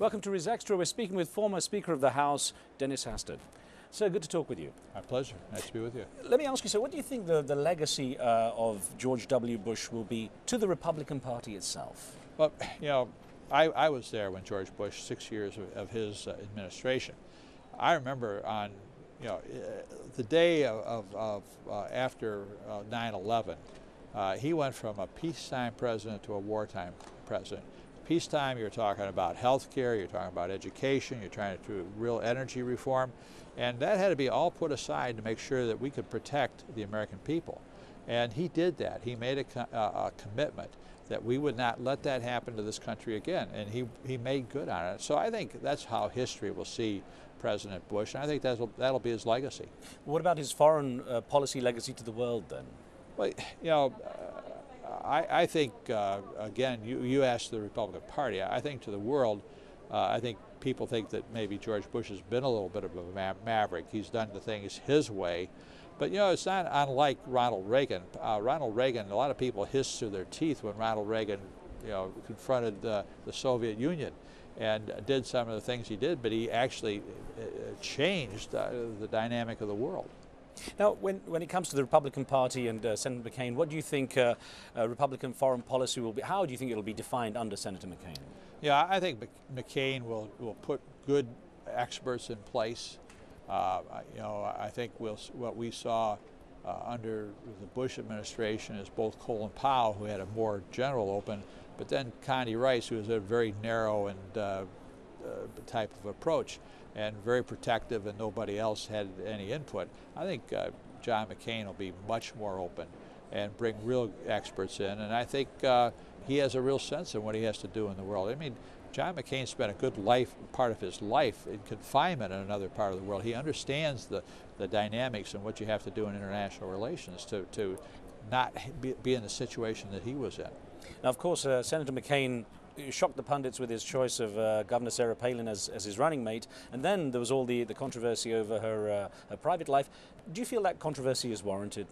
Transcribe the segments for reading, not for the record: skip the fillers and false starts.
Welcome to Riz Extra. We're speaking with former Speaker of the House, Dennis Hastert. Sir, good to talk with you. My pleasure. Nice to be with you. Let me ask you, sir, what do you think the legacy of George W. Bush will be to the Republican Party itself? Well, you know, I was there when George Bush, 6 years of his administration. I remember on, the day after 9/11, he went from a peacetime president to a wartime president. Peacetime, you're talking about health care, you're talking about education, you're trying to do real energy reform, and that had to be all put aside to make sure that we could protect the American people. And he did that. He made a commitment that we would not let that happen to this country again, and he made good on it. So I think that's how history will see President Bush, and I think that'll be his legacy. What about his foreign policy legacy to the world then? Well, I think, again, you asked the Republican Party. I think to the world, I think people think that maybe George Bush has been a little bit of a maverick. He's done the things his way. But, it's not unlike Ronald Reagan. Ronald Reagan, a lot of people hissed through their teeth when Ronald Reagan, confronted the Soviet Union and did some of the things he did, but he actually changed the dynamic of the world. Now, when it comes to the Republican Party and Senator McCain, what do you think Republican foreign policy will be? How do you think it will be defined under Senator McCain? Yeah, I think McCain will put good experts in place. I think what we saw under the Bush administration is both Colin Powell, who had a more general open, but then Condi Rice, who was a very narrow and type of approach, and very protective, and nobody else had any input. I think John McCain will be much more open and bring real experts in, and I think he has a real sense of what he has to do in the world. I mean, John McCain spent a good part of his life in confinement in another part of the world. He understands the dynamics and what you have to do in international relations to not be in the situation that he was in. Now, of course, Senator McCain shocked the pundits with his choice of Governor Sarah Palin as his running mate, and then there was all the controversy over her private life. Do you feel that controversy is warranted?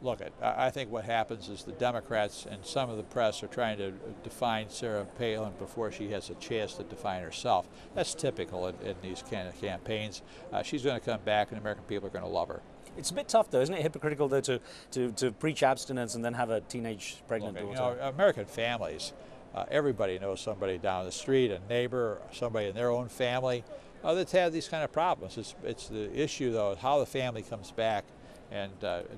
Look, I think what happens is the Democrats and some of the press are trying to define Sarah Palin before she has a chance to define herself. That's typical in these kind of campaigns. She's going to come back, and American people are going to love her. It's a bit tough, though, isn't it? Hypocritical, though, to preach abstinence and then have a teenage pregnant daughter. American families. Everybody knows somebody down the street, a neighbor, somebody in their own family that's had these kind of problems. It's the issue, though, of how the family comes back and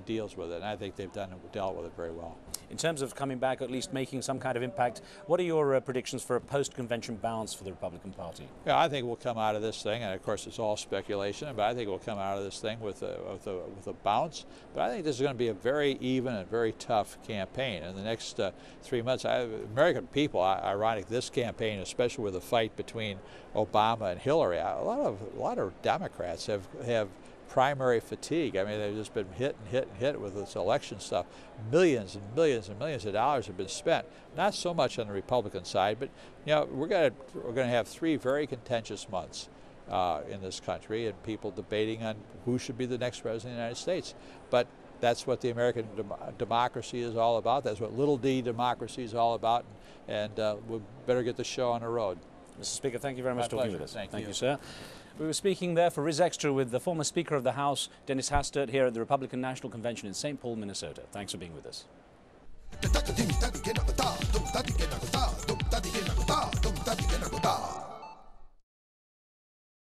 deals with it. And I think they've dealt with it very well. In terms of coming back, at least making some kind of impact, what are your predictions for a post-convention bounce for the Republican Party? Yeah, I think we'll come out of this thing, and of course it's all speculation, but I think we'll come out of this thing with a bounce. But I think this is going to be a very even and very tough campaign. In the next 3 months, American people, ironic, this campaign, especially with the fight between Obama and Hillary, a lot of Democrats have primary fatigue. I mean, they've just been hit with this election stuff. Millions and millions and millions of dollars have been spent. Not so much on the Republican side, but we're going to have 3 very contentious months in this country, and people debating on who should be the next president of the United States. But that's what the American democracy is all about. That's what little d democracy is all about, and we better get the show on the road. Mr. Speaker, thank you very much for talking with us. Thank you, sir. We were speaking there for Riz Extra with the former Speaker of the House, Dennis Hastert, here at the Republican National Convention in St. Paul, Minnesota. Thanks for being with us.